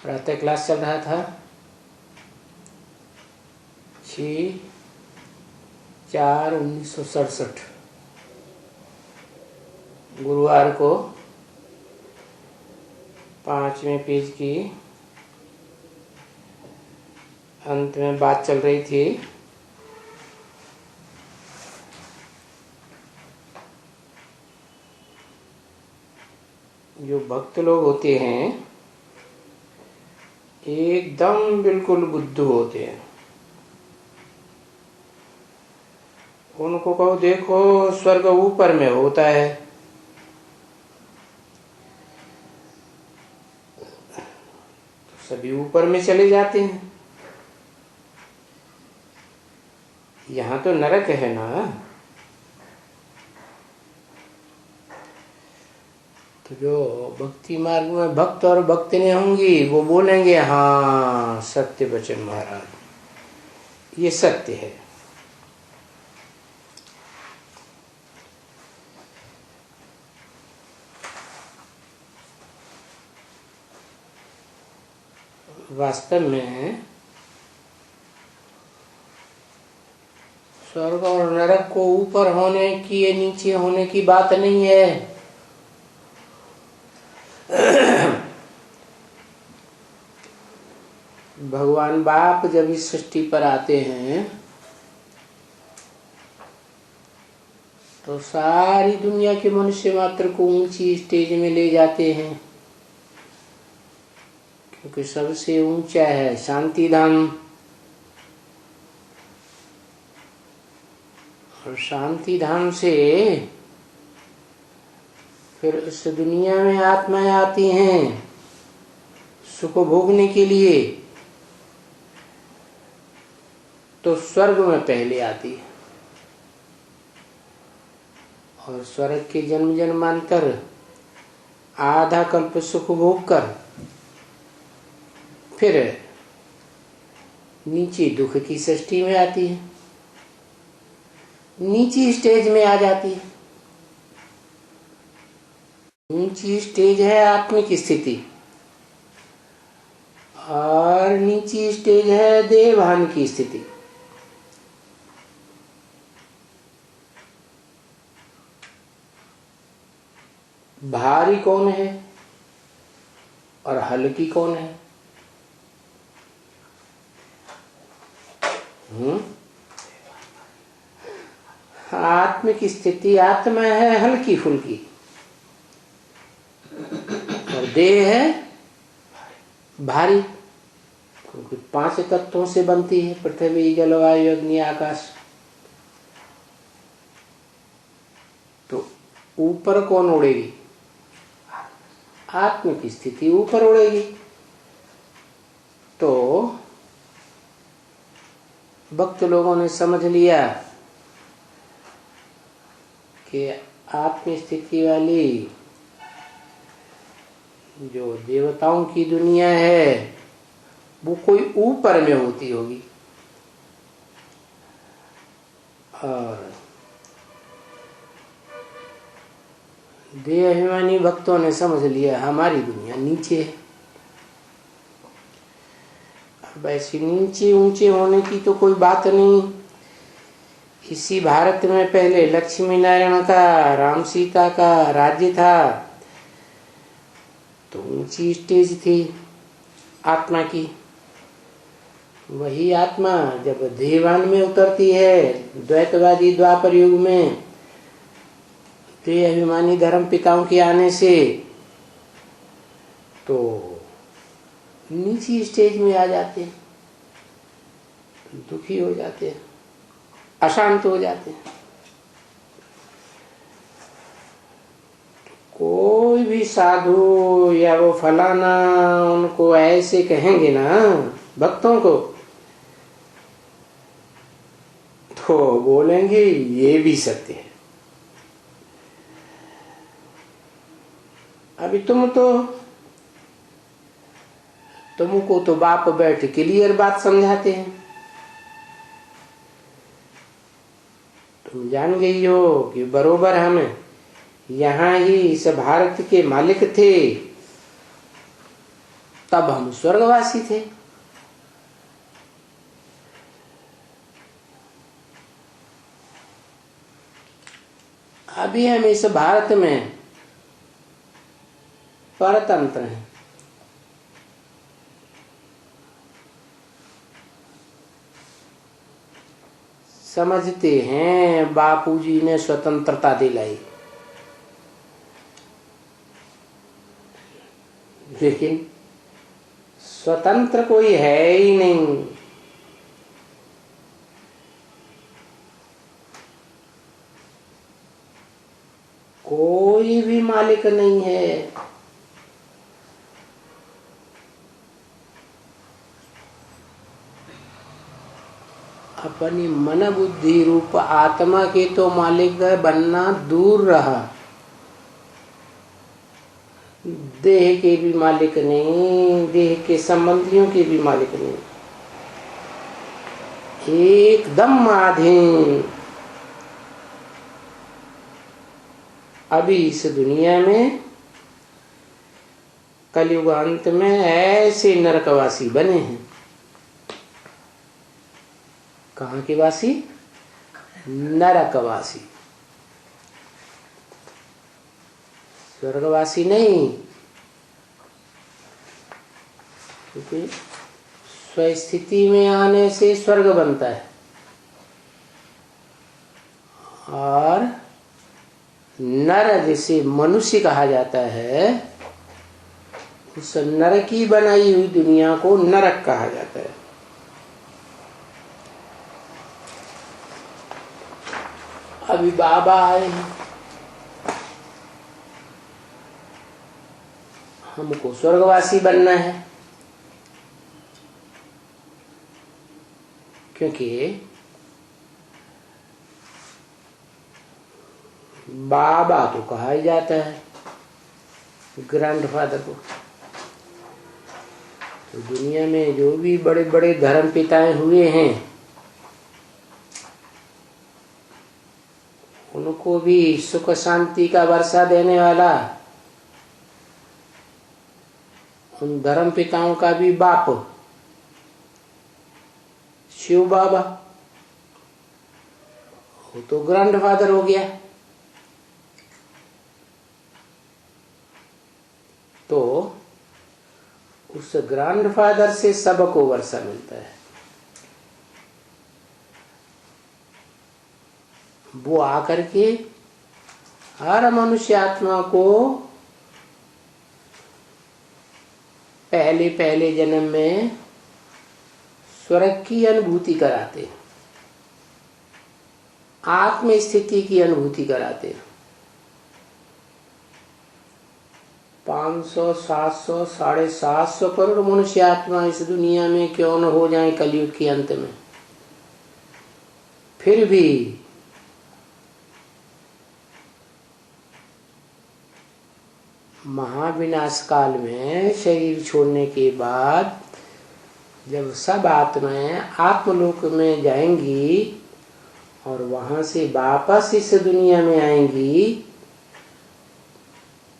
प्रातः क्लास चल रहा था 6/4/1967 गुरुवार को 5वें पेज की अंत में बात चल रही थी जो भक्त लोग होते हैं एकदम बिल्कुल बुद्धू होते हैं। उनको कहो देखो स्वर्ग ऊपर में होता है, तो सभी ऊपर में चले जाते हैं। यहाँ तो नरक है ना। तो जो भक्ति मार्ग में भक्त और भक्तिनी होंगी वो बोलेंगे हाँ सत्य वचन महाराज, ये सत्य है। वास्तव में स्वर्ग और नरक को ऊपर होने की या नीचे होने की बात नहीं है। भगवान बाप जब इस सृष्टि पर आते हैं तो सारी दुनिया के मनुष्य मात्र को ऊंची स्टेज में ले जाते हैं, क्योंकि सबसे ऊंचा है शांति धाम। और शांति धाम से फिर इस दुनिया में आत्माएं आती हैं सुख भोगने के लिए, तो स्वर्ग में पहले आती है। और स्वर्ग के जन्म जन्मांतर आधा कल्प सुख भोग कर फिर नीचे दुख की सृष्टि में आती है, नीची स्टेज में आ जाती है। ऊंची स्टेज है आत्मिक स्थिति और नीची स्टेज है देवभान की स्थिति। भारी कौन है और हल्की कौन है? आत्मिक स्थिति आत्मा है हल्की फुल्की और देह है भारी, क्योंकि 5 तत्वों से बनती है, पृथ्वी जल वायु अग्नि आकाश। तो ऊपर कौन उड़ेगी? आत्मिक स्थिति ऊपर उड़ेगी। तो भक्त लोगों ने समझ लिया कि आत्म स्थिति वाली जो देवताओं की दुनिया है वो कोई ऊपर में होती होगी, और देहाभिमानी भक्तों ने समझ लिया हमारी दुनिया नीचे है। अब ऐसी नीचे ऊंचे होने की तो कोई बात नहीं। इसी भारत में पहले लक्ष्मी नारायण का, राम सीता का राज्य था, तो ऊंची स्टेज थी आत्मा की। वही आत्मा जब देवान में उतरती है द्वैतवादी द्वापर युग में, देह अभिमानी धर्म पिताओं के आने से, तो नीची स्टेज में आ जाते हैं, दुखी हो जाते हैं, अशांत हो जाते हैं। कोई भी साधु या वो फलाना उनको ऐसे कहेंगे ना भक्तों को, तो बोलेंगे ये भी सत्य है। अभी तुमको तो बाप बैठ क्लियर बात समझाते हैं, तुम जान गई हो कि बरोबर हम यहाँ ही इस भारत के मालिक थे, तब हम स्वर्गवासी थे। अभी हम इस भारत में परतंत्र हैं। समझते हैं बापूजी ने स्वतंत्रता दिलाई, लेकिन स्वतंत्र कोई है ही नहीं। कोई भी मालिक नहीं है। अपनी मन बुद्धि रूप आत्मा के तो मालिक बनना दूर रहा, देह के भी मालिक नहीं, देह के संबंधियों के भी मालिक नहीं, एकदम अधीन। अभी इस दुनिया में कलयुग अंत में ऐसे नरकवासी बने हैं। कहाँ के वासी? नरकवासी, स्वर्गवासी नहीं। क्योंकि स्वस्थिति में आने से स्वर्ग बनता है, और नर जिसे मनुष्य कहा जाता है, उस नर की बनाई हुई दुनिया को नरक कहा जाता है। अभी बाबा आए हैं, हमको स्वर्गवासी बनना है, क्योंकि बाबा तो कहा ही जाता है ग्रैंडफादर को। तो दुनिया में जो भी बड़े बड़े धर्म पिताएं हुए हैं, उनको भी सुख शांति का वर्षा देने वाला उन धर्म पिताओं का भी बाप शिव बाबा, वो तो ग्रैंडफादर हो गया। तो उस ग्रैंडफादर से सबको वर्षा मिलता है। वो आकर के हर मनुष्य आत्मा को पहले पहले जन्म में स्वर्ग की अनुभूति कराते, आत्म स्थिति की अनुभूति कराते। 500, 700, 750 करोड़ मनुष्य आत्मा इस दुनिया में क्यों न हो जाए कलयुग के अंत में, फिर भी महाविनाश काल में शरीर छोड़ने के बाद जब सब आत्माएं आत्मलोक में जाएंगी और वहां से वापस इस दुनिया में आएंगी,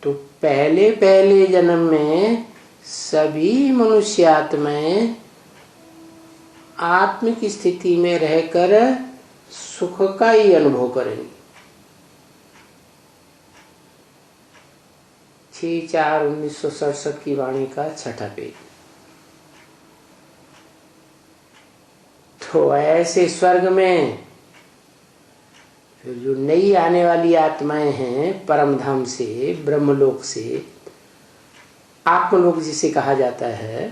तो पहले पहले जन्म में सभी मनुष्य आत्माएं आत्मिक स्थिति में रहकर सुख का ही अनुभव करेंगी। 6/4/1967 की वाणी का 6ठा पेज। तो ऐसे स्वर्ग में फिर जो नई आने वाली आत्माएं हैं परम धाम से, ब्रह्मलोक से, आत्मलोक जिसे कहा जाता है,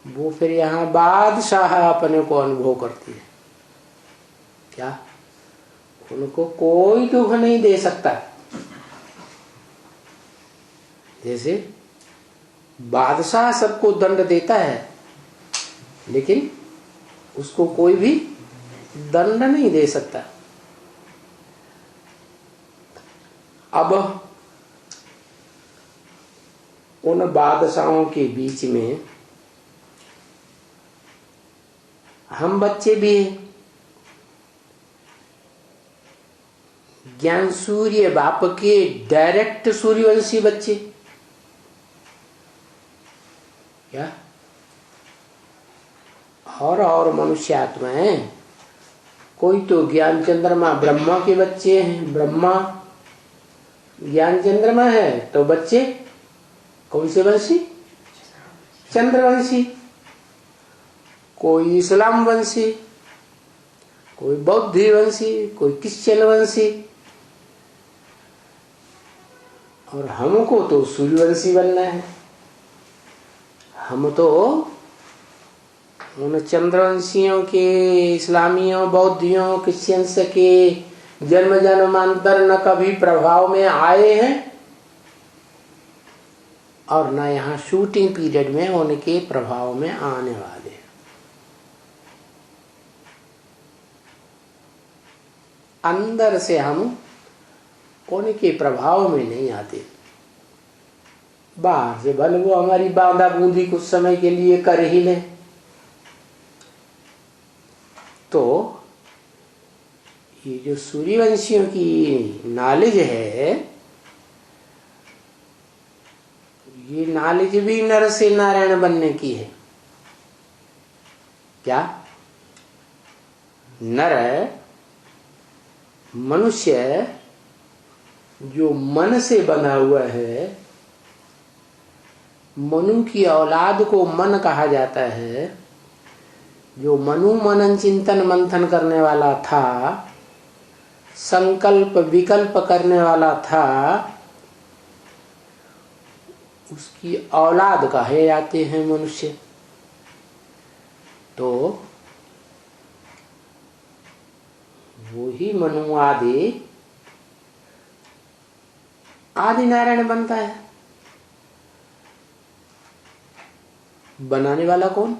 वो फिर यहाँ बादशाह अपने को अनुभव करती है। क्या? उनको कोई दुख नहीं दे सकता। जैसे बादशाह सबको दंड देता है, लेकिन उसको कोई भी दंड नहीं दे सकता। अब उन बादशाहों के बीच में हम बच्चे भी हैं। ज्ञान सूर्य बाप के डायरेक्ट सूर्यवंशी बच्चे, क्या और मनुष्य आत्माएं, कोई तो ज्ञान चंद्रमा ब्रह्मा के बच्चे हैं, ब्रह्मा ज्ञान चंद्रमा है तो बच्चे कौन से वंशी? चंद्रवंशी। कोई इस्लाम वंशी, कोई बौद्ध वंशी, कोई क्रिश्चियन वंशी, और हमको तो सूर्यवंशी बनना है। हम तो उन चंद्रवंशियों के, इस्लामियों, बौद्धियों, क्रिश्चियंस के जन्म जन्मांतर न कभी प्रभाव में आए हैं और न यहाँ शूटिंग पीरियड में उनके प्रभाव में आने वाले हैं। अंदर से हम उनके प्रभाव में नहीं आते। बाहर से भले वो हमारी बांधा बूंदी कुछ समय के लिए कर ही ले, तो ये जो सूर्यवंशियों की नॉलेज है, ये नॉलेज भी नर से नारायण बनने की है। क्या? नर मनुष्य जो मन से बना हुआ है, मनु की औलाद को मन कहा जाता है। जो मनु मनन चिंतन मंथन करने वाला था, संकल्प विकल्प करने वाला था, उसकी औलाद कहे जाते हैं मनुष्य। तो वो ही मनु आदि नारायण बनता है। बनाने वाला कौन?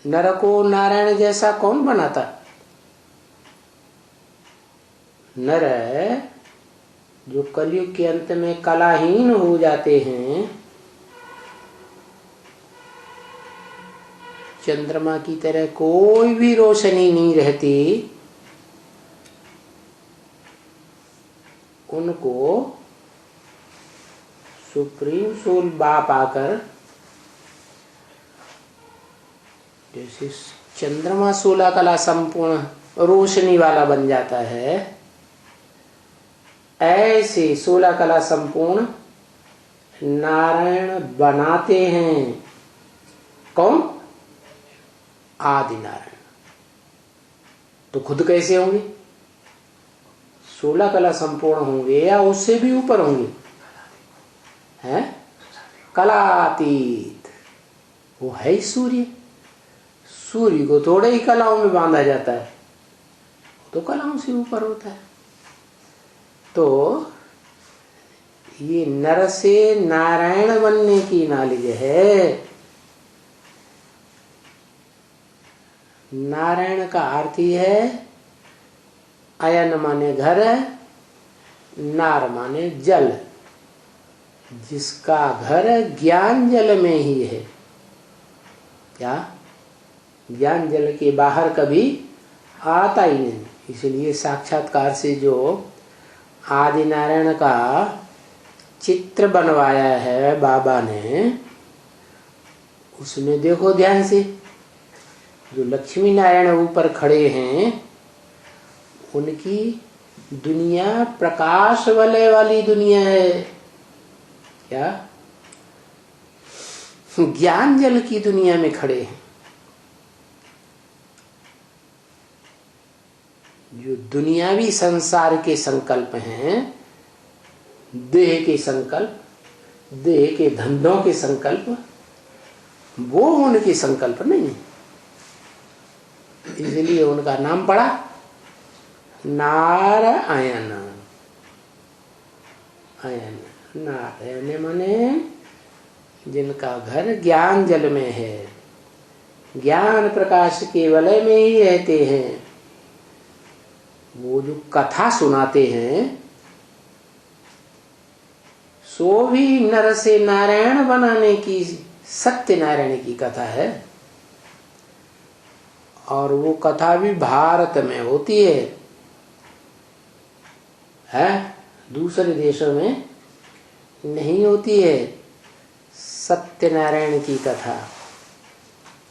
नर को नारायण जैसा कौन बनाता? नर जो कलयुग के अंत में कलाहीन हो जाते हैं, चंद्रमा की तरह कोई भी रोशनी नहीं रहती, उनको सुप्रीम सोल बाप आकर जैसे चंद्रमा 16 कला संपूर्ण रोशनी वाला बन जाता है, ऐसे 16 कला संपूर्ण नारायण बनाते हैं। कौन? आदि नारायण। तो खुद कैसे होंगे? 16 कला संपूर्ण होंगे या उससे भी ऊपर होंगे? हैं? कलातीत। वो है ही सूर्य। सूर्य को थोड़े ही कलाओं में बांधा जाता है, तो कलाओं से ऊपर होता है। तो ये नर से नारायण बनने की नॉलेज है। नारायण का अर्थ ही है अयन माने घर, नार माने जल। जिसका घर ज्ञान जल में ही है। क्या? ज्ञान जल के बाहर कभी आता ही नहीं। इसलिए साक्षात्कार से जो आदि नारायण का चित्र बनवाया है बाबा ने, उसमें देखो ध्यान से, जो लक्ष्मी नारायण ऊपर खड़े हैं, उनकी दुनिया प्रकाश वलय वाली दुनिया है। क्या? ज्ञान जल की दुनिया में खड़े हैं। जो दुनियावी संसार के संकल्प हैं, देह के संकल्प, देह के धंधों के संकल्प, वो उनके संकल्प नहीं। इसलिए उनका नाम पड़ा नारायण। अयन नारायण माने जिनका घर ज्ञान जल में है, ज्ञान प्रकाश के वलय में ही रहते हैं। वो जो कथा सुनाते हैं, सो भी नर से नारायण बनाने की सत्य नारायण की कथा है। और वो कथा भी भारत में होती है, दूसरे देशों में नहीं होती है। सत्यनारायण की कथा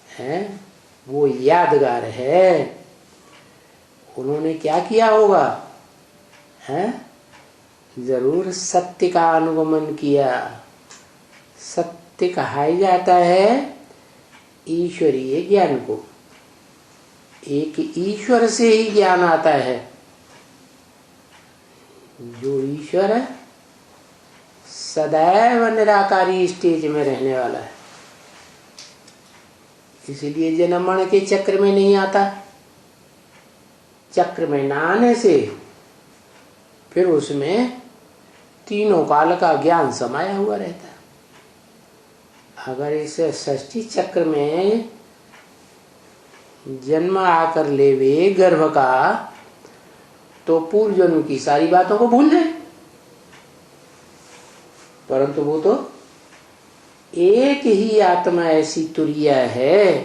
है, वो यादगार है। उन्होंने क्या किया होगा है, जरूर सत्य का अनुगमन किया। सत्य कहा जाता है ईश्वरीय ज्ञान को। एक ईश्वर से ही ज्ञान आता है। जो ईश्वर है सदैव निराकारी स्टेज में रहने वाला है, इसीलिए जन्म मरण के चक्र में नहीं आता। चक्र में न आने से फिर उसमें तीनों काल का ज्ञान समाया हुआ रहता है। अगर इस षष्ठी चक्र में जन्म आकर लेवे गर्भ का, तो पूर्व जन्म की सारी बातों को भूल जाए। परंतु वो तो एक ही आत्मा ऐसी तुरिया है,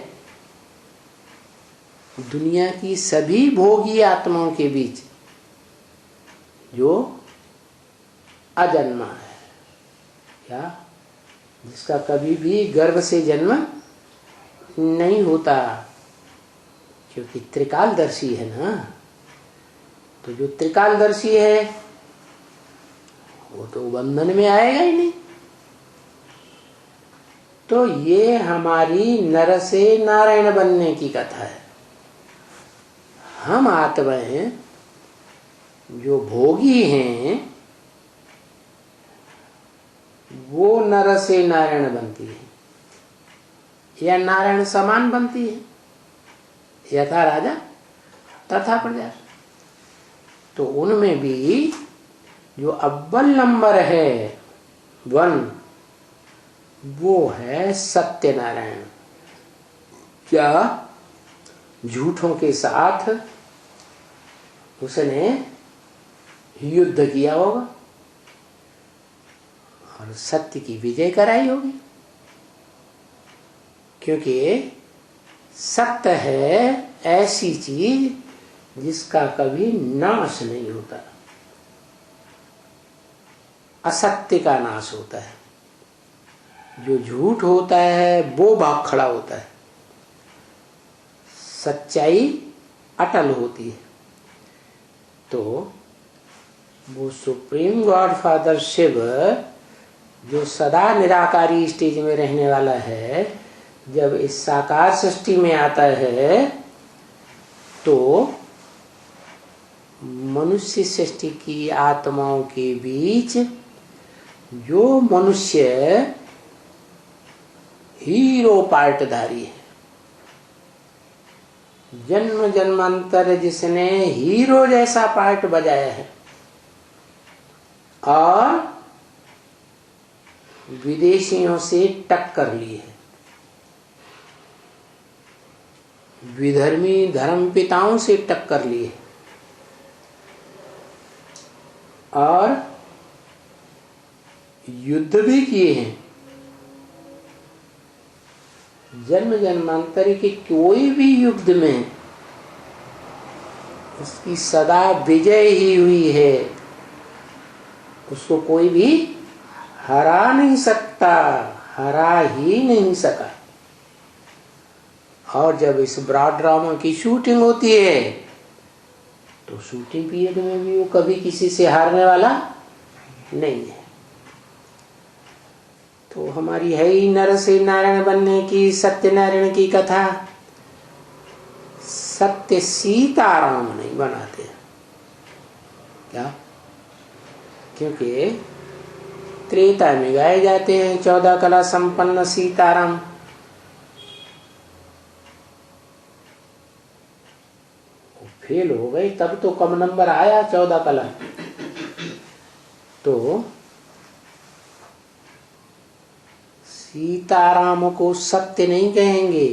दुनिया की सभी भोगी आत्माओं के बीच जो अजन्मा है, क्या जिसका कभी भी गर्भ से जन्म नहीं होता, क्योंकि त्रिकालदर्शी है ना। तो जो त्रिकालदर्शी है वो तो बंधन में आएगा ही नहीं। तो ये हमारी नर से नारायण बनने की कथा है। हम आत्माएं जो भोगी हैं वो नर से नारायण बनती है या नारायण समान बनती है। यथा राजा तथा प्रजा। तो उनमें भी जो अव्वल नंबर है 1, वो है सत्यनारायण। क्या झूठों के साथ उसने युद्ध किया होगा और सत्य की विजय कराई होगी, क्योंकि सत्य है ऐसी चीज जिसका कभी नाश नहीं होता। असत्य का नाश होता है, जो झूठ होता है वो भाग खड़ा होता है, सच्चाई अटल होती है। तो वो सुप्रीम गॉड फादर शिव जो सदा निराकारी स्टेज में रहने वाला है, जब इस साकार सृष्टि में आता है तो मनुष्य सृष्टि की आत्माओं के बीच जो मनुष्य हीरो पार्टधारी है, जन्म जन्मांतर जिसने हीरो जैसा पार्ट बजाया है और विदेशियों से टक्कर ली है, विधर्मी धर्म पिताओं से टक्कर ली है और युद्ध भी किए हैं। जन्म जन्मांतर के कोई भी युद्ध में उसकी सदा विजय ही हुई है, उसको कोई भी हरा नहीं सकता, हरा ही नहीं सका। और जब इस ब्रॉड ड्रामा की शूटिंग होती है तो शूटिंग पीरियड में भी वो कभी किसी से हारने वाला नहीं है। तो हमारी है ही नर से नारायण बनने की सत्यनारायण की कथा। सत्य सीताराम नहीं बनाते क्या, क्योंकि त्रेता में गाए जाते हैं 14 कला संपन्न सीताराम। फेल हो गई तब तो कम नंबर आया 14 कला। तो सीताराम को सत्य नहीं कहेंगे,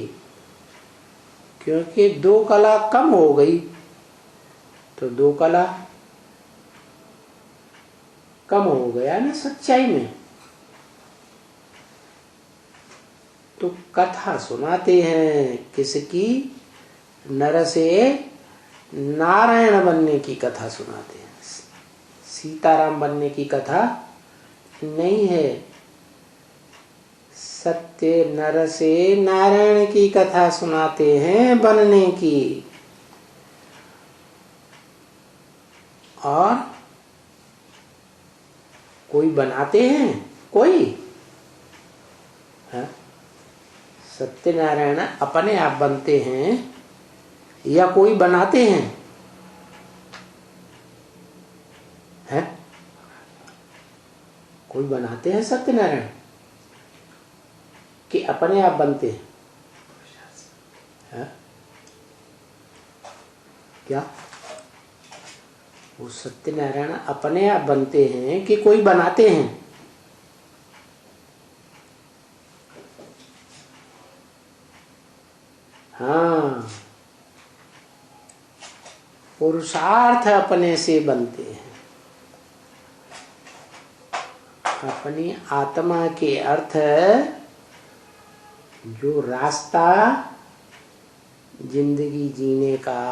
क्योंकि 2 कला कम हो गई। तो 2 कला कम हो गया ना सच्चाई में। तो कथा सुनाते हैं किसकी, नर से नारायण बनने की कथा सुनाते हैं, सीताराम बनने की कथा नहीं है। सत्य नर से नारायण की कथा सुनाते हैं बनने की, और कोई बनाते हैं, कोई है? सत्यनारायण अपने आप बनते हैं या कोई बनाते हैं? है? कोई बनाते हैं सत्यनारायण कि अपने आप बनते हैं? है? क्या वो सत्यनारायण अपने आप बनते हैं कि कोई बनाते हैं? हाँ, पुरुषार्थ अपने से बनते हैं। अपनी आत्मा के अर्थ जो रास्ता जिंदगी जीने का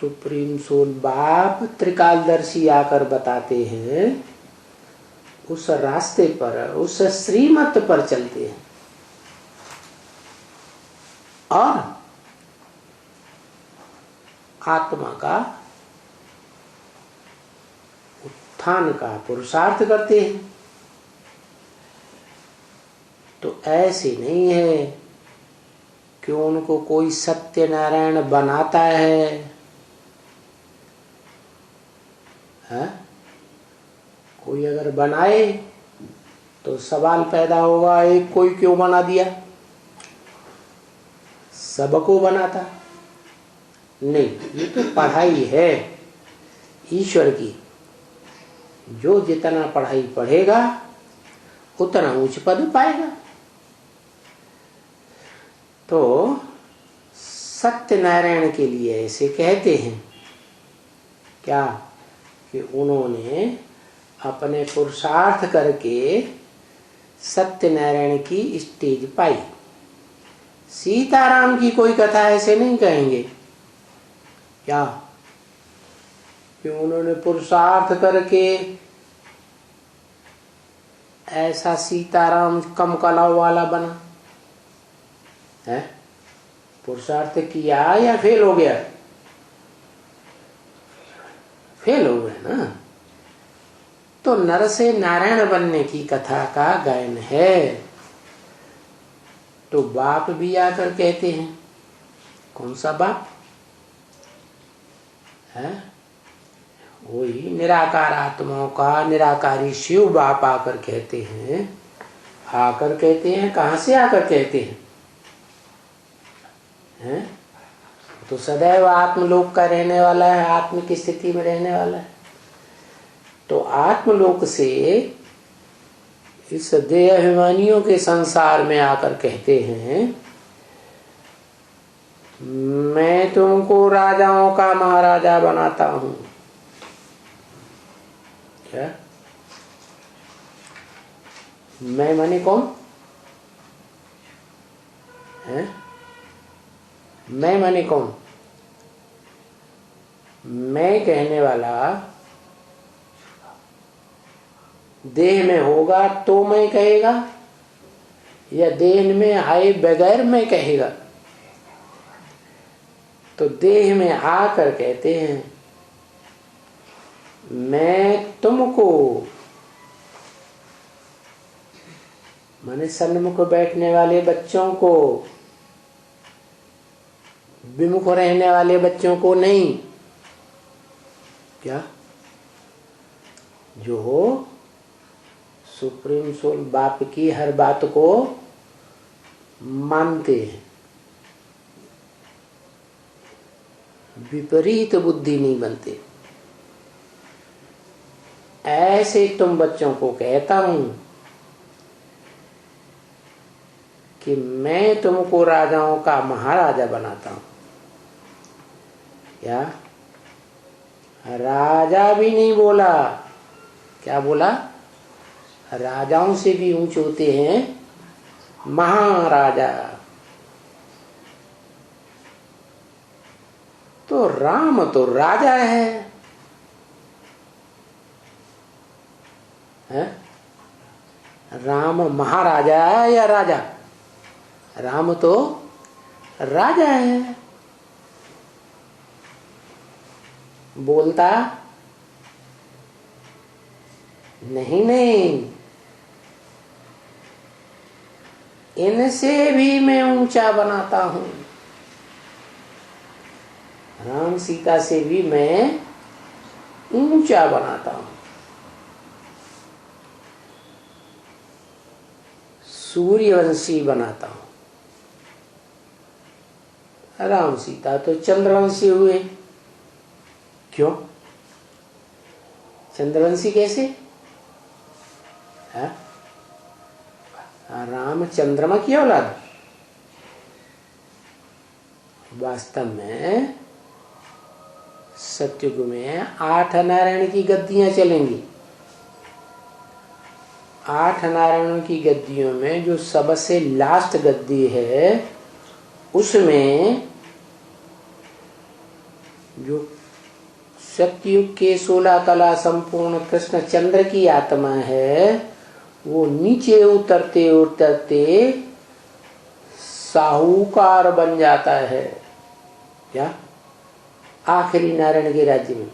सुप्रीम सोल बाप त्रिकालदर्शी आकर बताते हैं, उस रास्ते पर, उस श्रीमत पर चलते हैं और आत्मा का उत्थान का पुरुषार्थ करते हैं। तो ऐसे नहीं है कि उनको कोई सत्यनारायण बनाता है। कोई अगर बनाए तो सवाल पैदा होगा, एक कोई क्यों बना दिया, सबको बनाता नहीं। ये तो पढ़ाई है ईश्वर की, जो जितना पढ़ाई पढ़ेगा उतना उच्च पद पाएगा। तो सत्यनारायण के लिए ऐसे कहते हैं क्या कि उन्होंने अपने पुरुषार्थ करके सत्यनारायण की स्टेज पाई। सीताराम की कोई कथा ऐसे नहीं कहेंगे क्या कि उन्होंने पुरुषार्थ करके ऐसा सीताराम कम कलाओं वाला बना है। पुरुषार्थ किया या फेल हो गया? फेल हो गए ना। तो नर से नारायण बनने की कथा का गायन है। तो बाप भी आकर कहते हैं, कौन सा बाप है? वही निराकार आत्माओं का निराकारी शिव बाप आकर कहते हैं। आकर कहते हैं, कहां से आकर कहते हैं? हैं? तो सदैव आत्मलोक का रहने वाला है, आत्म की स्थिति में रहने वाला है। तो आत्मलोक से इस देह अभिमानियों के संसार में आकर कहते हैं, मैं तुमको राजाओं का महाराजा बनाता हूं। क्या? मैं माने कौन है? मैं माने कौन? मैं कहने वाला देह में होगा तो मैं कहेगा, या देह में आए बगैर मैं कहेगा? तो देह में आकर कहते हैं, मैं तुमको, माने सन्मुख बैठने वाले बच्चों को, विमुख रहने वाले बच्चों को नहीं। क्या? जो सुप्रीम सोल बाप की हर बात को मानते हैं, विपरीत बुद्धि नहीं बनते, ऐसे तुम बच्चों को कहता हूं कि मैं तुमको राजाओं का महाराजा बनाता हूं। क्या? राजा भी नहीं बोला, क्या बोला? राजाओं से भी ऊंचे होते हैं महाराजा। तो राम तो राजा है? राम महाराजा है या राजा? राम तो राजा है, बोलता नहीं नहीं, इनसे भी मैं ऊंचा बनाता हूं। राम सीता से भी मैं ऊंचा बनाता हूं, सूर्यवंशी बनाता हूं। राम सीता तो चंद्रवंशी हुए। क्यों? चंद्रवंशी कैसे? राम चंद्रमा की औलाद। वास्तव में सत्युग में 8 नारायण की गद्दियां चलेंगी। 8 नारायणों की गद्दियों में जो सबसे लास्ट गद्दी है, उसमें जो सत्युग के 16 कला संपूर्ण कृष्ण चंद्र की आत्मा है, वो नीचे उतरते उतरते साहूकार बन जाता है। क्या? आखिरी नारायण के राज्य में।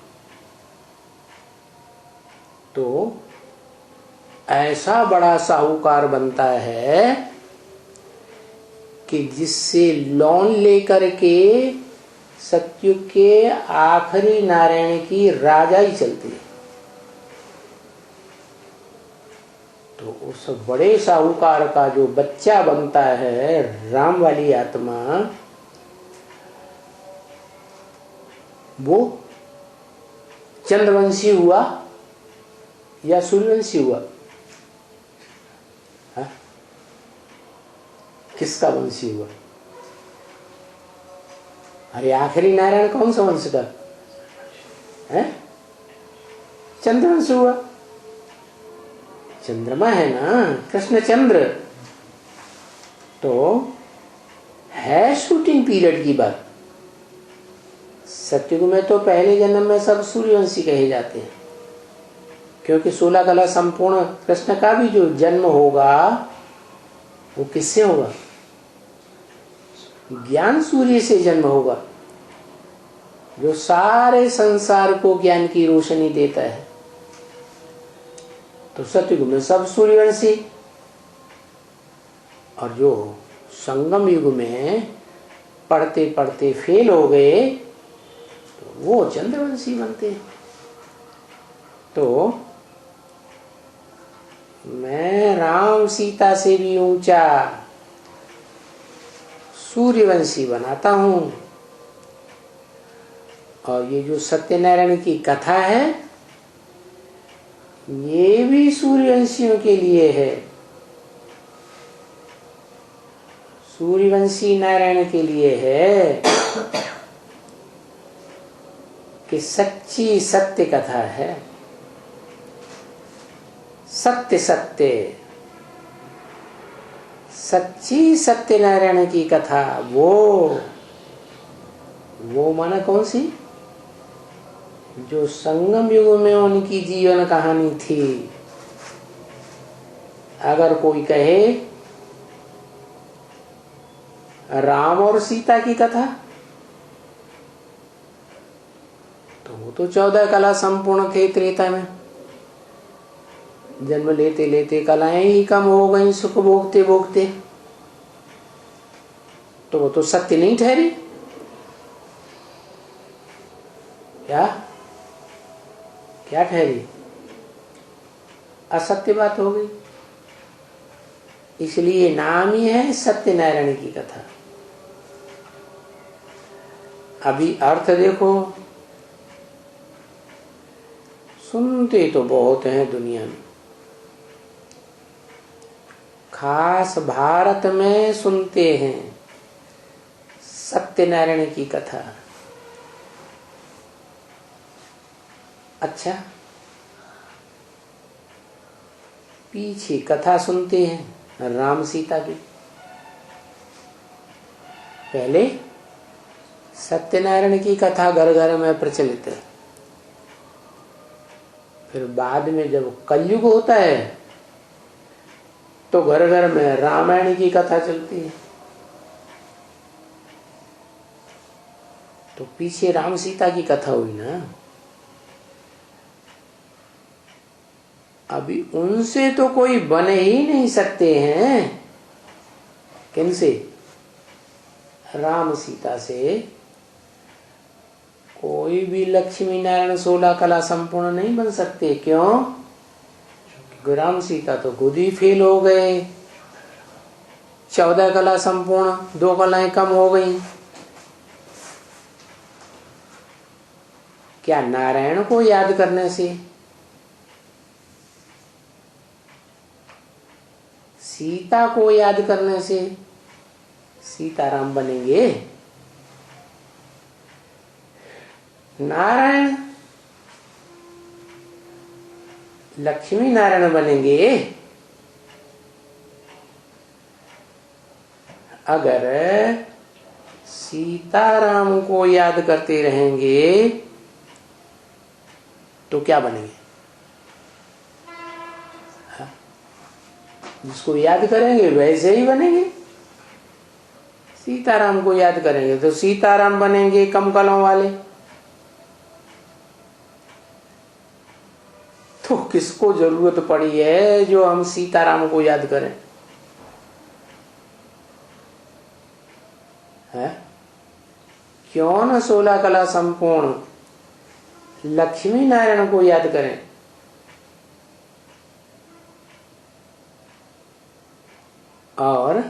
तो ऐसा बड़ा साहूकार बनता है कि जिससे लोन लेकर के सत्युग के आखिरी नारायण की राजा ही चलती है। तो उस बड़े साहूकार का जो बच्चा बनता है, राम वाली आत्मा, वो चंद्रवंशी हुआ या सूर्यवंशी हुआ? किसका वंशी हुआ? अरे आखिरी नारायण कौन सा वंश का है? चंद्रवंश हुआ। चंद्रमा है ना, कृष्ण चंद्र। तो है शूटिंग पीरियड की बात। सत्युग में तो पहले जन्म में सब सूर्यवंशी कहे जाते हैं, क्योंकि 16 कला संपूर्ण कृष्ण का भी जो जन्म होगा वो किससे होगा? ज्ञान सूर्य से जन्म होगा, जो सारे संसार को ज्ञान की रोशनी देता है। तो सतयुग में सब सूर्यवंशी, और जो संगम युग में पढ़ते पढ़ते फेल हो गए, तो वो चंद्रवंशी बनते हैं। तो मैं राम सीता से भी ऊंचा सूर्यवंशी बनाता हूं। और ये जो सत्यनारायण की कथा है, ये भी सूर्यवंशियों के लिए है, सूर्यवंशी नारायण के लिए है कि सच्ची सत्य कथा है। सत्य सत्य सच्ची सत्यनारायण की कथा, वो माना कौन सी? जो संगम युग में उनकी जीवन कहानी थी। अगर कोई कहे राम और सीता की कथा, तो वो तो 14 कला संपूर्ण थे त्रेता में। जन्म लेते लेते कलाएं ही कम हो गई, सुख भोगते भोगते। तो वो तो सत्य नहीं ठहरी। क्या ठहरी? असत्य बात हो गई। इसलिए नाम ही है सत्यनारायण की कथा। अभी अर्थ देखो, सुनते तो बहुत हैं दुनिया में, खास भारत में सुनते हैं सत्यनारायण की कथा। अच्छा, पीछे कथा सुनते हैं राम सीता की। पहले सत्यनारायण की कथा घर घर में प्रचलित है, फिर बाद में जब कलयुग होता है तो घर घर में रामायण की कथा चलती है। तो पीछे राम सीता की कथा हुई ना। अभी उनसे तो कोई बने ही नहीं सकते हैं। किनसे? राम सीता से कोई भी लक्ष्मी नारायण 16 कला संपूर्ण नहीं बन सकते। क्यों? क्योंकि राम सीता तो खुद ही फेल हो गए। 14 कला संपूर्ण, 2 कलाएं कम हो गई। क्या नारायण को याद करने से सीता को याद करने से सीताराम बनेंगे? नारायण लक्ष्मी नारायण बनेंगे अगर सीताराम को याद करते रहेंगे। तो क्या बनेंगे? जिसको याद करेंगे वैसे ही बनेंगे। सीताराम को याद करेंगे तो सीताराम बनेंगे कम कलों वाले। तो किसको जरूरत पड़ी है जो हम सीताराम को याद करें? है? क्यों न 16 कला संपूर्ण लक्ष्मी नारायण को याद करें। और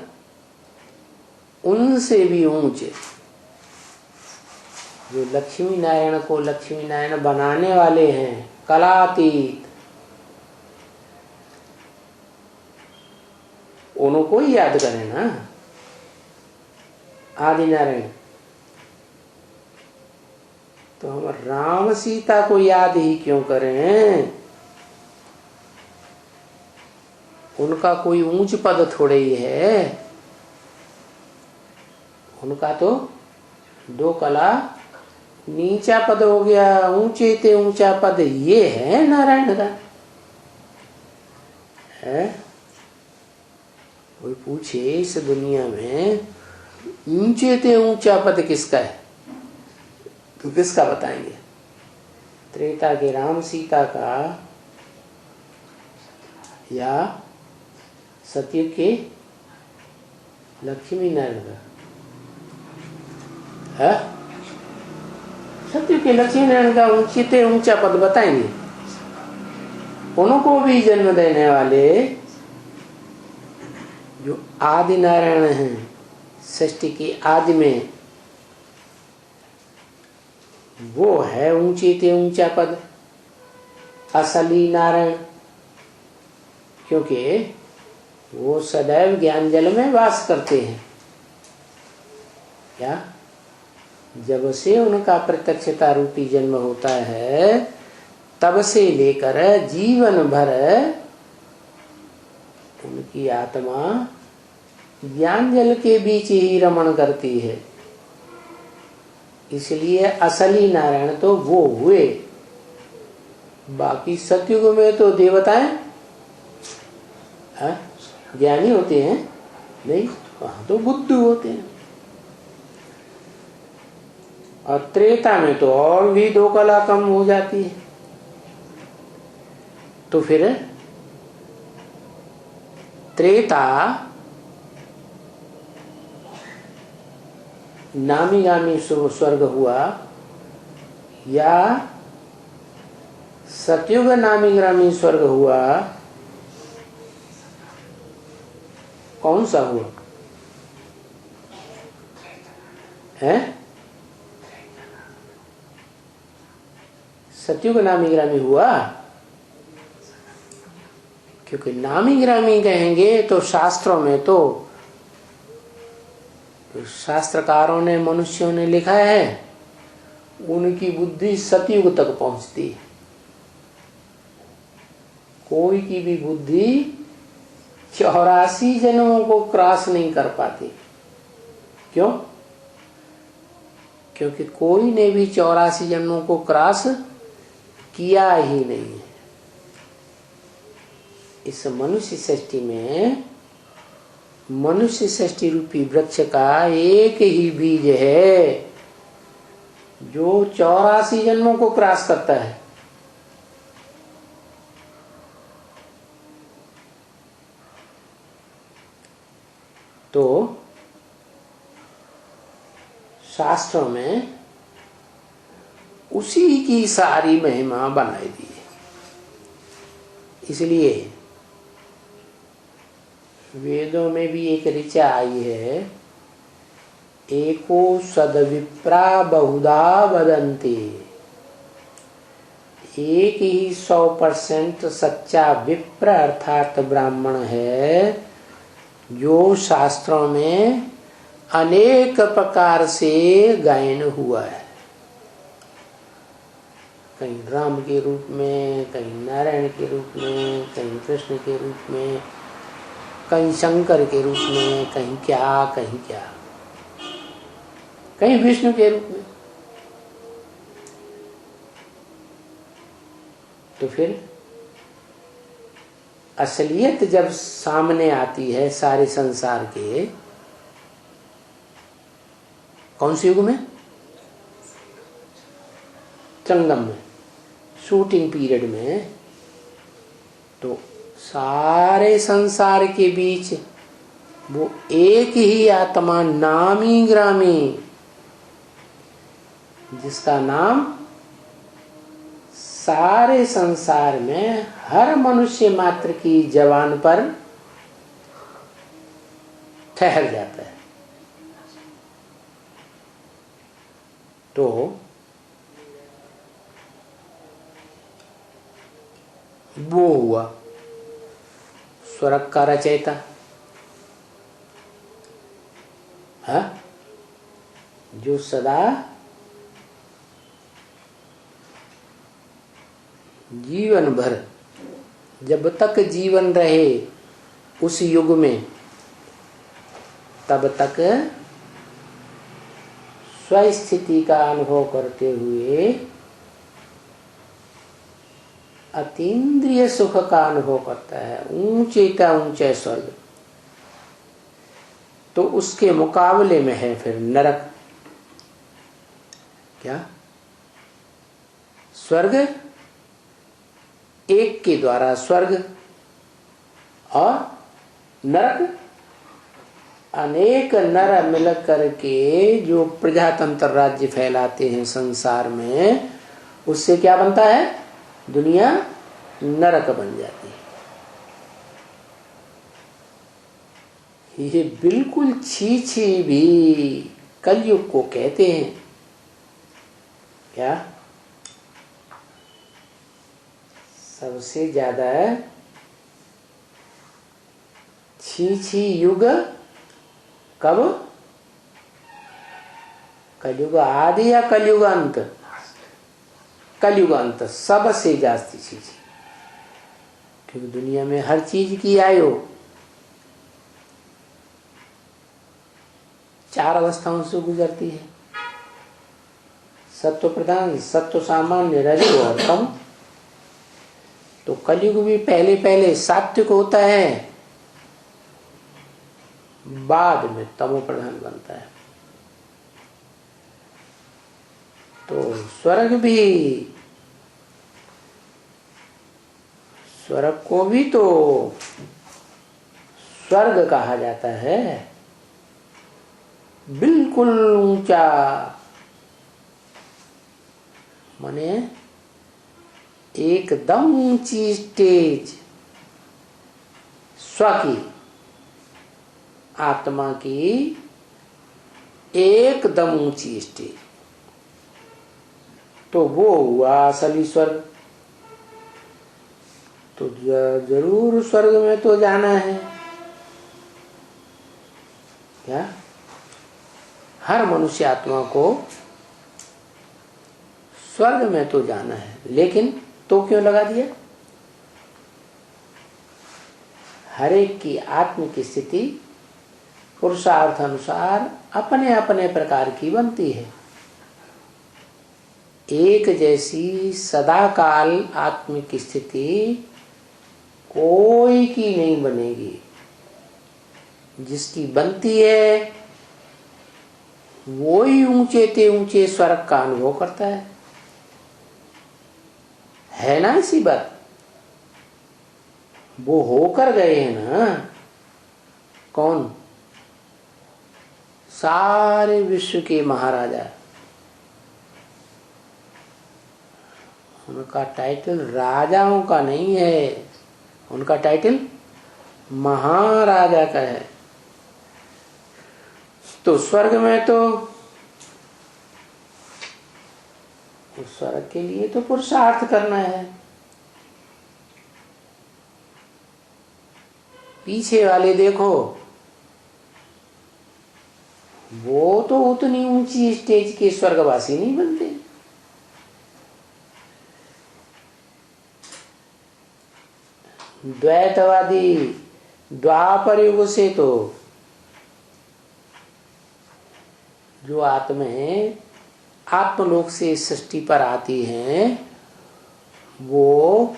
उनसे भी ऊंचे जो लक्ष्मी नारायण को लक्ष्मी नारायण बनाने वाले हैं, कलातीत, उनको ही याद करें ना। आदि नारायण। तो हम राम सीता को याद ही क्यों करें? उनका कोई ऊंच पद थोड़े ही है। उनका तो 2 कला नीचा पद हो गया। ऊंचे ते ऊंचा पद ये है नारायण का। है? कोई पूछे इस दुनिया में ऊंचे ते ऊंचा पद किसका है तो किसका बताएंगे? त्रेता के राम सीता का या सतयुग के लक्ष्मी नारायण का? है? सतयुग के लक्ष्मी नारायण का ऊंचे ते ऊंचा पद बताएंगे। उनको भी जन्म देने वाले जो आदि नारायण हैं, सृष्टि की आदि में, वो है ऊंचे ते ऊंचा पद, असली नारायण। क्योंकि वो सदैव ज्ञान जल में वास करते हैं। क्या? जब से उनका प्रत्यक्षता रूपी जन्म होता है तब से लेकर जीवन भर उनकी आत्मा ज्ञान जल के बीच ही रमण करती है। इसलिए असली नारायण तो वो हुए। बाकी सतयुग में तो देवताएं ज्ञानी होते हैं, नहीं, वहां तो बुद्धू होते हैं। और त्रेता में तो और भी 2 कला कम हो जाती है। तो फिर त्रेता नामी गामी स्वर्ग हुआ या सतयुग नामी ग्रामी स्वर्ग हुआ? कौन सा हुआ? है? सतयुग नामी ग्रामी हुआ। क्योंकि नामी ग्रामी कहेंगे तो शास्त्रों में तो शास्त्रकारों ने, मनुष्यों ने लिखा है उनकी बुद्धि सतयुग तक पहुंचती है। कोई की भी बुद्धि 84 जन्मों को क्रॉस नहीं कर पाती। क्यों? क्योंकि कोई ने भी 84 जन्मों को क्रॉस किया ही नहीं है। इस मनुष्य सृष्टि में मनुष्य सृष्टि रूपी वृक्ष का एक ही बीज है जो 84 जन्मों को क्रॉस करता है। तो शास्त्रों में उसी की सारी महिमा बनाई दी है। इसलिए वेदों में भी एक ऋचा आई है, एको सद्विप्रा बहुधा वदन्ति। एक ही 100% सच्चा विप्र अर्थात ब्राह्मण है जो शास्त्रों में अनेक प्रकार से गायन हुआ है, कहीं राम के रूप में, कहीं नारायण के रूप में, कहीं कृष्ण के रूप में, कहीं शंकर के रूप में, कहीं क्या कहीं विष्णु के रूप में। तो फिर असलियत जब सामने आती है सारे संसार के, कौन से युग में? संगम में, शूटिंग पीरियड में, तो सारे संसार के बीच वो एक ही आत्मा नामी ग्रामी, जिसका नाम सारे संसार में हर मनुष्य मात्र की जबान पर ठहर जाता है। तो वो हुआ स्वर्ग का रचयिता। हाँ, जो सदा जीवन भर, जब तक जीवन रहे उस युग में, तब तक स्वस्थिति का अनुभव करते हुए अतीन्द्रिय सुख का अनुभव करता है, ऊंचे का ऊंचा स्वर्ग। तो उसके मुकाबले में है फिर नरक। क्या? स्वर्ग एक के द्वारा स्वर्ग और नरक अनेक नर मिलकर के जो प्रजातंत्र राज्य फैलाते हैं संसार में, उससे क्या बनता है? दुनिया नरक बन जाती है। ये बिल्कुल छी भी कलयुग को कहते हैं। क्या? सबसे ज्यादा छी युग कब? कलयुग आदि या कलयुग अंत? कलयुग अंत सबसे जास्ती चीज, क्योंकि दुनिया में हर चीज की आयु 4 अवस्थाओं से गुजरती है। सत्व प्रधान, सत्व सामान्य, रजो और तम। तो कलयुग भी पहले सात्विक होता है, बाद में तमो प्रधान बनता है। तो स्वर्ग को भी तो स्वर्ग कहा जाता है, बिल्कुल ऊंचा, माने एकदम ऊंची स्टेज, स्व की, आत्मा की एकदम ऊंची स्टेज। तो वो हुआ असली स्वर्ग। तो जरूर स्वर्ग में तो जाना है। क्या? हर मनुष्य आत्मा को स्वर्ग में तो जाना है, लेकिन तो क्यों लगा दिया? हर एक की आत्म की स्थिति पुरुषार्थ अनुसार अपने अपने प्रकार की बनती है। एक जैसी सदा काल आत्म की स्थिति कोई की नहीं बनेगी। जिसकी बनती है वो ही ऊंचे ते ऊंचे स्वर्ग का अनुभव करता है ना इसी बात। वो होकर गए हैं ना। कौन? सारे विश्व के महाराजा। उनका टाइटल राजाओं का नहीं है, उनका टाइटल महाराजा का है। तो स्वर्ग में तो उस स्वर्ग के लिए तो पुरुषार्थ करना है। पीछे वाले देखो, वो तो उतनी ऊंची स्टेज के स्वर्गवासी नहीं बनते। द्वैतवादी द्वापर युग से तो जो आत्माएं आत्मलोक से सृष्टि पर आती हैं, वो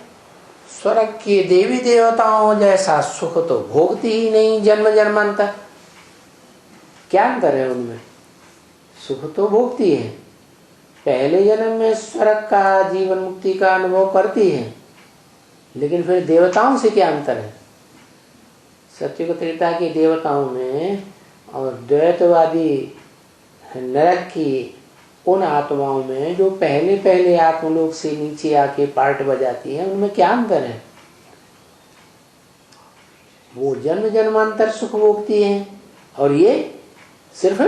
स्वर्ग के देवी देवताओं जैसा सुख तो भोगती ही नहीं जन्म जन्मांतर। क्या अंतर है उनमें? सुख तो भोगती है, पहले जन्म में स्वर्ग का जीवन मुक्ति का अनुभव करती है, लेकिन फिर देवताओं से क्या अंतर है? सत्युग त्रेता के देवताओं में और द्वैतवादी नरक की उन आत्माओं में जो पहले पहले आत्मलोक से नीचे आके पार्ट बजाती है, उनमें क्या अंतर है? वो जन्म जन्मांतर सुख भोगती है और ये सिर्फ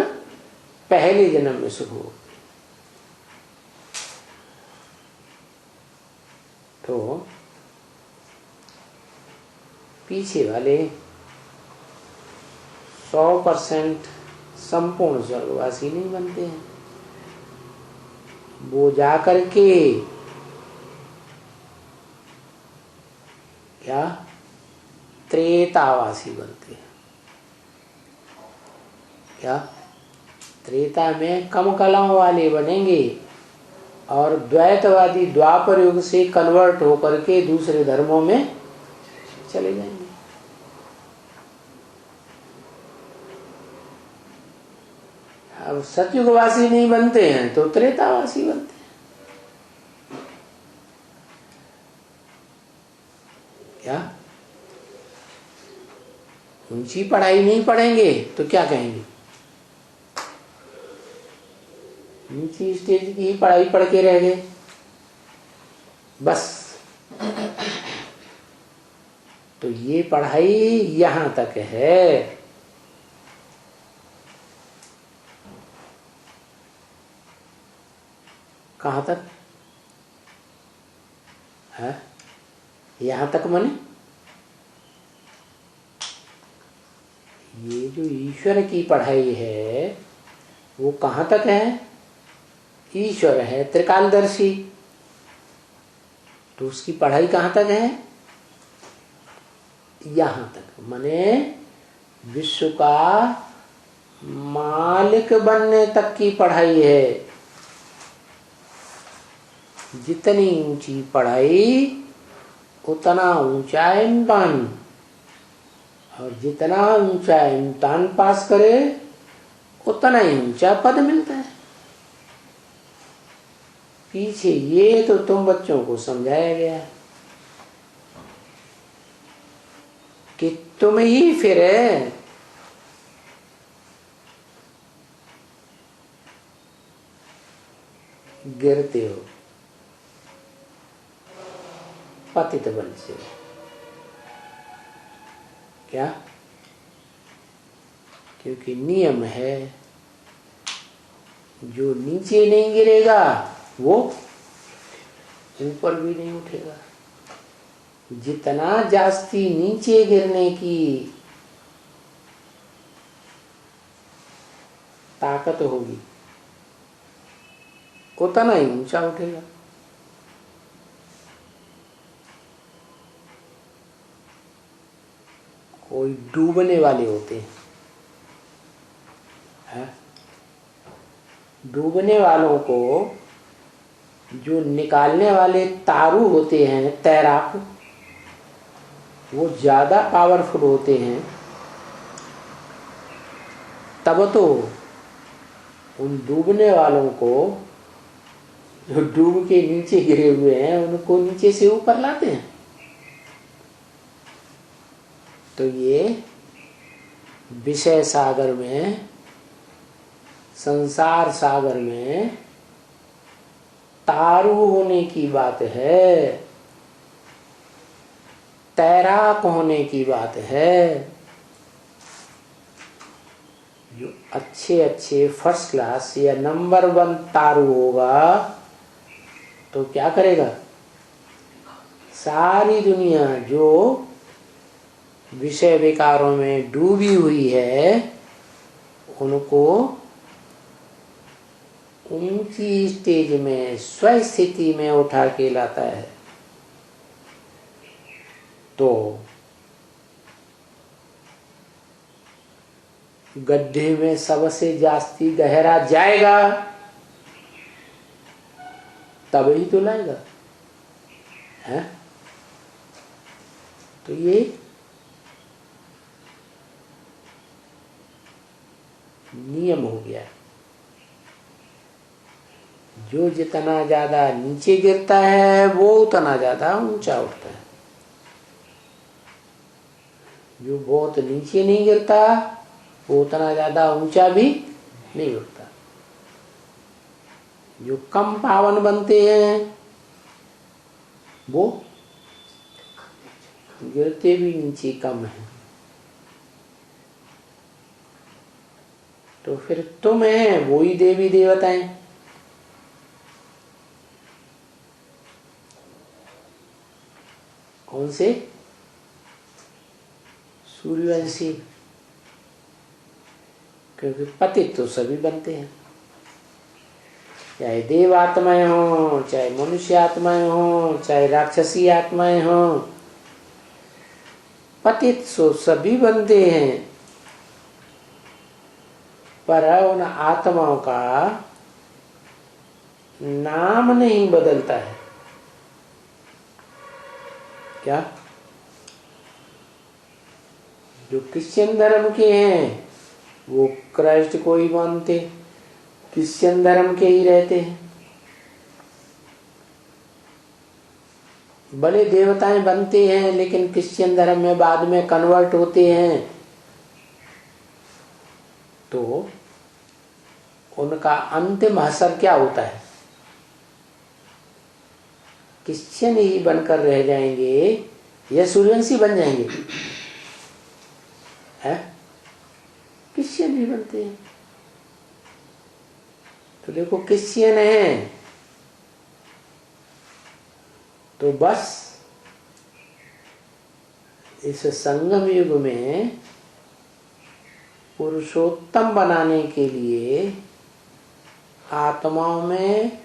पहले जन्म में सुख भोगती। तो पीछे वाले 100% संपूर्ण स्वर्गवासी नहीं बनते हैं। वो जाकर के क्या त्रेतावासी बनते हैं। क्या त्रेता में कम कलाओं वाले बनेंगे और द्वैतवादी द्वापर युग से कन्वर्ट होकर के दूसरे धर्मों में चले जाएंगे। अब सतयुगवासी नहीं बनते हैं तो त्रेतावासी बनते हैं। क्या ऊंची पढ़ाई नहीं पढ़ेंगे तो क्या कहेंगे? नीची स्टेज की पढ़ाई पढ़ के रह गए बस। तो ये पढ़ाई यहां तक है। कहां तक है? यहां तक माने ये जो ईश्वर की पढ़ाई है वो कहां तक है? ईश्वर है त्रिकालदर्शी, तो उसकी पढ़ाई कहां तक है? यहां तक माने विश्व का मालिक बनने तक की पढ़ाई है। जितनी ऊंची पढ़ाई उतना ऊंचा इम्तिहान, और जितना ऊंचा इम्तिहान पास करे उतना ही ऊंचा पद मिलता है। पीछे ये तो तुम बच्चों को समझाया गया है कि तुम ही फिर गिरते हो पतित बल से। क्या? क्योंकि नियम है जो नीचे नहीं गिरेगा वो ऊपर भी नहीं उठेगा। जितना जास्ती नीचे गिरने की ताकत होगी उतना ही ऊंचा उठेगा। कोई डूबने वाले होते हैं, डूबने वालों को जो निकालने वाले तारू होते हैं, तैराक, वो ज्यादा पावरफुल होते हैं, तब तो उन डूबने वालों को, जो डूब के नीचे गिरे हुए हैं, उनको नीचे से ऊपर लाते हैं। तो ये विषय सागर में, संसार सागर में तारू होने की बात है, तैराक होने की बात है। जो अच्छे अच्छे फर्स्ट क्लास या नंबर 1 तारू होगा तो क्या करेगा? सारी दुनिया जो विषय विकारों में डूबी हुई है उनको ऊंची स्टेज में, स्वस्थिति में उठा के लाता है। तो गड्ढे में सबसे जास्ती गहरा जाएगा तब ही तो लाएगा, है? तो ये नियम हो गया। जो जितना ज्यादा नीचे गिरता है वो उतना ज्यादा ऊंचा उठता है। जो बहुत नीचे नहीं गिरता वो उतना ज्यादा ऊंचा भी नहीं उठता। जो कम पावन बनते हैं वो गिरते भी नीचे कम है। तो फिर तुम है वो ही देवी देवताएं। कौन से? सूर्यवंशी। क्योंकि पतित तो सभी बनते हैं, चाहे देव आत्माएं हो, चाहे मनुष्य आत्माएं हो, चाहे राक्षसी आत्माएं हो, पतित सो सभी बनते हैं। पर उन आत्माओं का नाम नहीं बदलता है। क्या? जो क्रिश्चियन धर्म के हैं वो क्राइस्ट को ही मानते, क्रिश्चियन धर्म के ही रहते हैं। भले देवताएं बनते हैं लेकिन क्रिश्चियन धर्म में बाद में कन्वर्ट होते हैं, तो उनका अंतिम असर क्या होता है? क्रिश्चियन ही बनकर रह जाएंगे या सूर्यवंशी बन जाएंगे? है? क्रिश्चियन ही बनते हैं। तो देखो, क्रिश्चियन है तो बस इस संगम युग में पुरुषोत्तम बनाने के लिए, आत्माओं में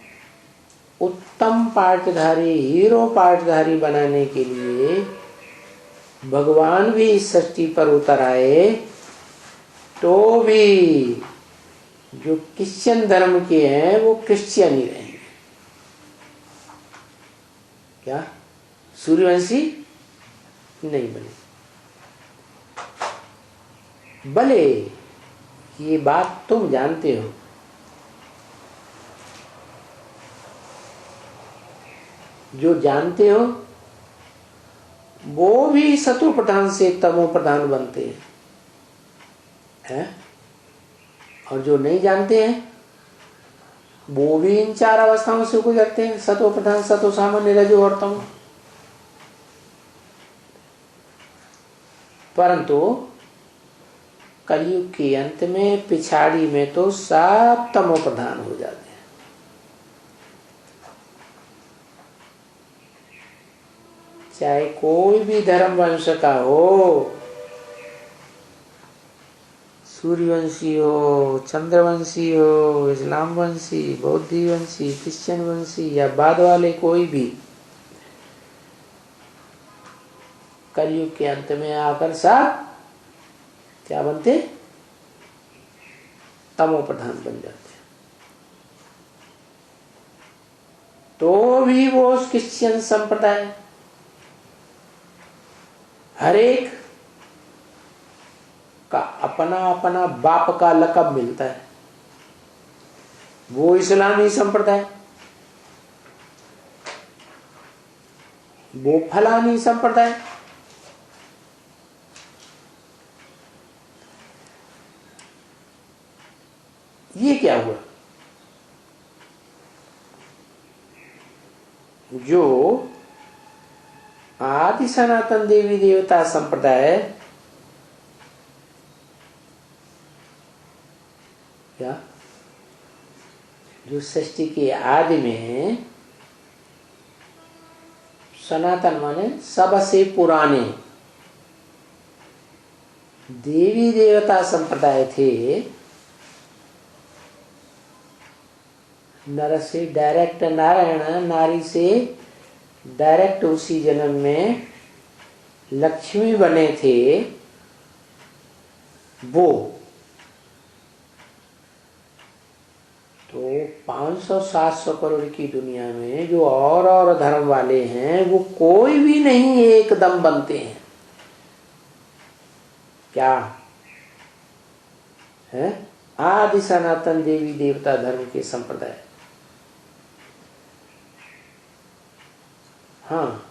उत्तम पार्टधारी, हीरो पार्टधारी बनाने के लिए भगवान भी इस सृष्टि पर उतर आए, तो भी जो क्रिश्चियन धर्म के हैं वो क्रिश्चियन ही रहेंगे। क्या? सूर्यवंशी नहीं बने। भले ये बात तुम जानते हो, जो जानते हो वो भी सतो प्रधान से तमो प्रधान बनते हैं, और जो नहीं जानते हैं वो भी इन 4 अवस्थाओं से गुजरते हैं, सतो प्रधान, सतो सामान्य, रजो और तमो। परंतु कलयुग के अंत में, पिछाड़ी में तो सब तमो प्रधान हो जाते हैं। चाहे कोई भी धर्म वंश का हो, सूर्यवंशी हो, चंद्रवंशी हो, इस्लाम वंशी, बौद्धी वंशी, क्रिश्चियन वंशी या बाद वाले कोई भी, कलयुग के अंत में आकर सब क्या बनते? तमो प्रधान बन जाते हैं। तो भी वो क्रिश्चियन संप्रदाय हर एक का अपना अपना बाप का लक़ब मिलता है। वो इस्लामी संप्रदाय, वो फलानी संप्रदाय। ये क्या हुआ? जो आदि सनातन देवी देवता संप्रदाय क्या, जो सृष्टि के आदि में सनातन माने सबसे पुराने देवी देवता संप्रदाय थे, नर से डायरेक्ट नारायण, नारी से डायरेक्ट उसी जन्म में लक्ष्मी बने थे, वो तो 500-700 करोड़ की दुनिया में जो और धर्म वाले हैं वो कोई भी नहीं एकदम बनते हैं। क्या है? आदि सनातन देवी देवता धर्म के संप्रदाय। हाँ,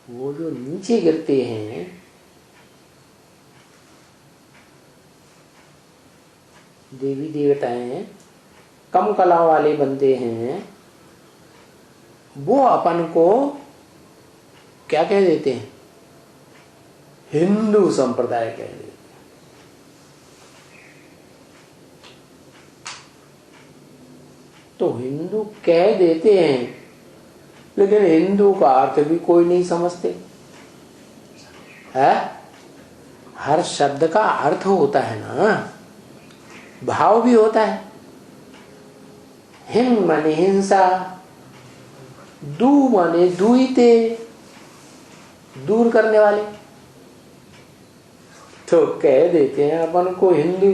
वो जो नीचे गिरते हैं, देवी देवताएं कम कला वाले बनते हैं, वो अपन को क्या कह देते हैं? हिंदू संप्रदाय कह देते हैं। तो हिंदू कह देते हैं, लेकिन हिंदू का अर्थ भी कोई नहीं समझते है। हर शब्द का अर्थ होता है ना, भाव भी होता है। हिम माने हिंसा, दू माने दुईते, दूर करने वाले। तो कह देते हैं अपन को हिंदू,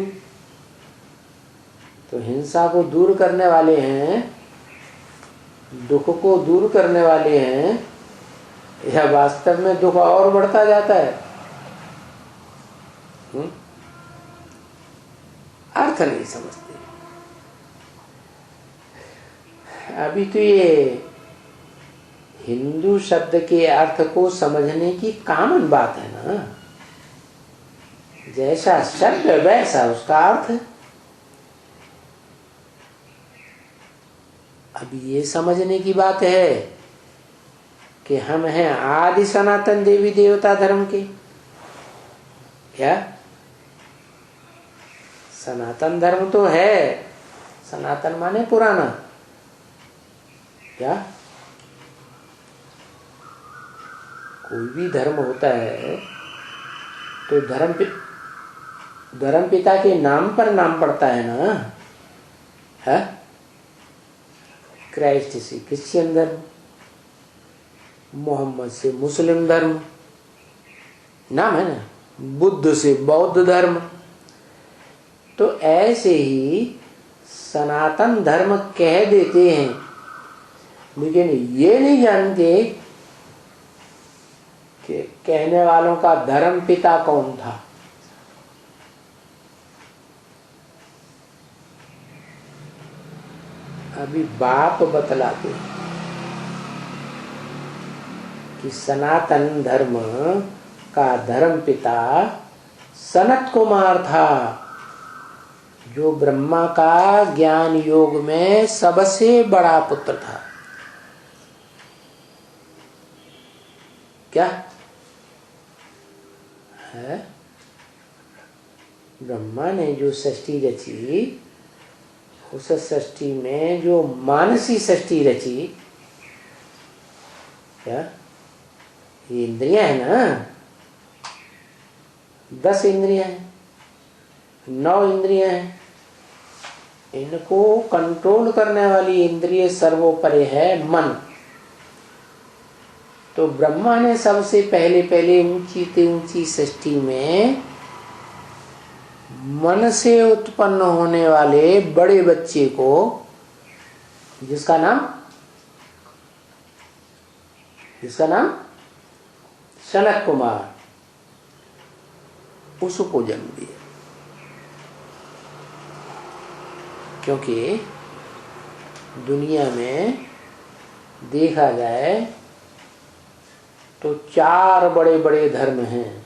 तो हिंसा को दूर करने वाले हैं, दुख को दूर करने वाले हैं, या वास्तव में दुख और बढ़ता जाता है? अर्थ नहीं समझते। अभी तो ये हिंदू शब्द के अर्थ को समझने की कॉमन बात है ना, जैसा शब्द वैसा उसका अर्थ। अब ये समझने की बात है कि हम हैं आदि सनातन देवी देवता धर्म के। क्या सनातन धर्म तो है, सनातन माने पुराना। क्या कोई भी धर्म होता है तो धर्म पिता के नाम पर नाम पड़ता है ना, है? क्राइस्ट से क्रिश्चियन धर्म, मोहम्मद से मुस्लिम धर्म, नाम है ना, बुद्ध से बौद्ध धर्म। तो ऐसे ही सनातन धर्म कह देते हैं, लेकिन ये नहीं जानते कि कहने वालों का धर्म पिता कौन था। अभी बाप बतलाते कि सनातन धर्म का धर्म पिता सनत कुमार था, जो ब्रह्मा का ज्ञान योग में सबसे बड़ा पुत्र था। क्या है? ब्रह्मा ने जो सृष्टि रची, उस सृष्टि में जो मानसी सृष्टि रची, क्या ये इंद्रियां है ना, 10 इंद्रियां हैं, 9 इंद्रियां हैं, इनको कंट्रोल करने वाली इंद्रिय सर्वोपरि है मन। तो ब्रह्मा ने सबसे पहले ऊंची से ऊंची सृष्टि में मन से उत्पन्न होने वाले बड़े बच्चे को, जिसका नाम जिसका नाम सनत कुमार, उसको जन्म दिया। क्योंकि दुनिया में देखा जाए तो 4 बड़े बड़े धर्म हैं,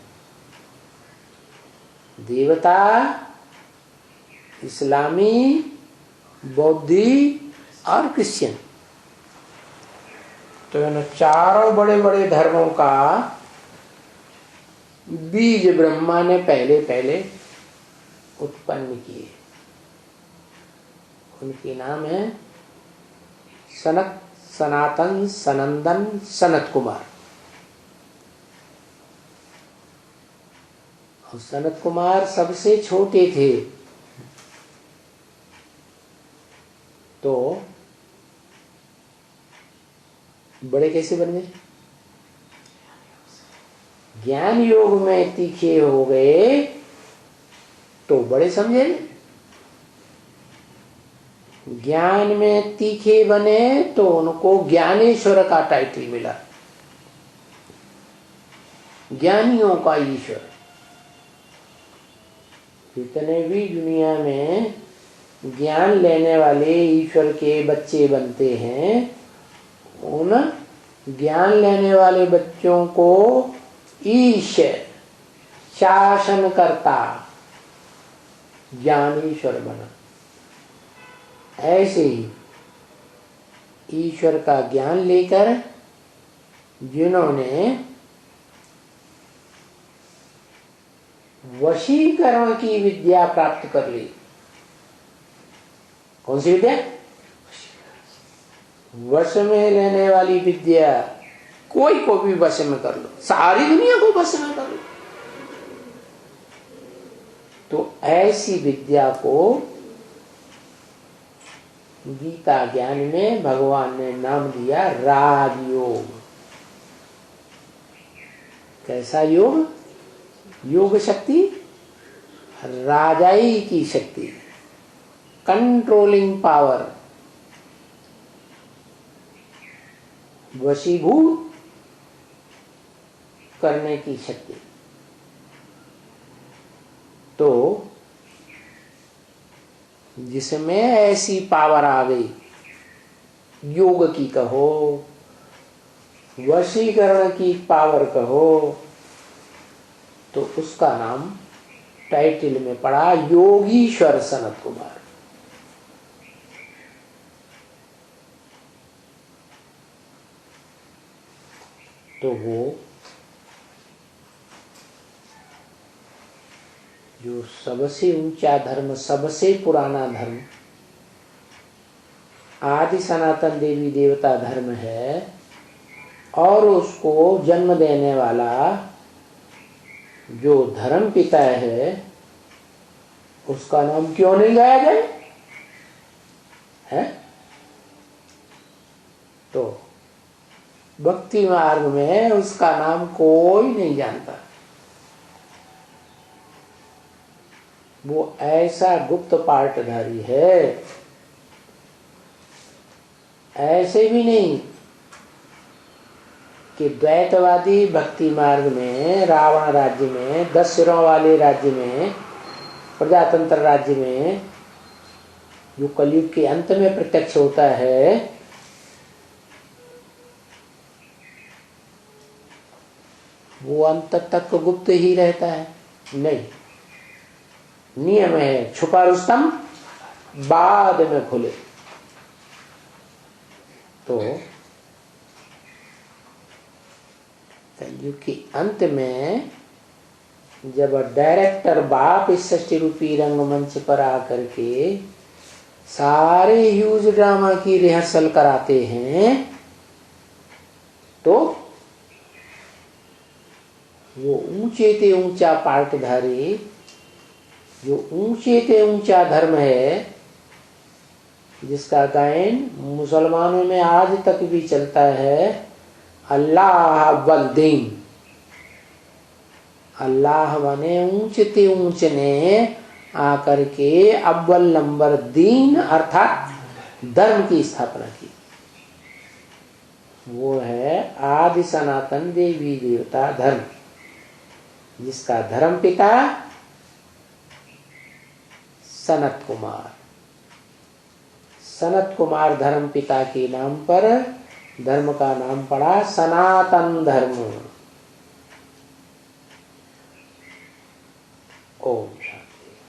देवता, इस्लामी, बौद्धी और क्रिश्चियन। तो इन चारों बड़े बड़े धर्मों का बीज ब्रह्मा ने पहले पहले उत्पन्न किए। उनके नाम है सनत, सनातन, सनंदन, सनत कुमार। और सनत कुमार सबसे छोटे थे, तो बड़े कैसे बन गए? ज्ञान योग में तीखे हो गए तो बड़े समझे। ज्ञान में तीखे बने तो उनको ज्ञानेश्वर का टाइटल मिला, ज्ञानियों का ईश्वर। जितने भी दुनिया में ज्ञान लेने वाले ईश्वर के बच्चे बनते हैं, उन ज्ञान लेने वाले बच्चों को ईश्वर, शासन करता, ज्ञानेश्वर बना। ऐसे ही ईश्वर का ज्ञान लेकर जिन्होंने वशीकरण की विद्या प्राप्त कर ली। कौन सी विद्या? वश में लेने वाली विद्या। कोई को भी वश में कर लो, सारी दुनिया को वश में कर लो। तो ऐसी विद्या को गीता ज्ञान में भगवान ने नाम दिया राजयोग। कैसा योग? योग शक्ति, राजाई की शक्ति, कंट्रोलिंग पावर, वशीभूत करने की शक्ति। तो जिसमें ऐसी पावर आ गई, योग की कहो, वशीकरण की पावर कहो, तो उसका नाम टाइटल में पड़ा योगीश्वर सनत कुमार। तो वो जो सबसे ऊंचा धर्म, सबसे पुराना धर्म, आदि सनातन देवी देवता धर्म है, और उसको जन्म देने वाला जो धर्म पिता है, उसका नाम क्यों नहीं गाया जाए? है? तो भक्ति मार्ग में उसका नाम कोई नहीं जानता। वो ऐसा गुप्त पाठधारी है। ऐसे भी नहीं कि द्वैतवादी भक्ति मार्ग में, रावण राज्य में, 10 सिरों वाले राज्य में, प्रजातंत्र राज्य में, जो कलयुग के अंत में प्रत्यक्ष होता है, वो अंत तक गुप्त ही रहता है। नहीं, नियम है छुपा रुस्तम बाद में खुले। तो कलयुग के अंत में जब डायरेक्टर बाप इस सृष्टि रूपी रंगमंच पर आकर के सारे ह्यूज ड्रामा की रिहर्सल कराते हैं, तो वो ऊंचे ते ऊंचा पाठधारी, जो ऊंचे ते ऊंचा धर्म है, जिसका गायन मुसलमानों में आज तक भी चलता है, अल्लाह अव्वल दीन। अल्लाह माने ऊंचते ऊंच ने आकर के अव्वल नंबर दीन अर्थात धर्म की स्थापना की। वो है आदि सनातन देवी देवता धर्म, जिसका धर्म पिता सनत कुमार। सनत कुमार धर्म पिता के नाम पर धर्म का नाम पड़ा सनातन धर्म।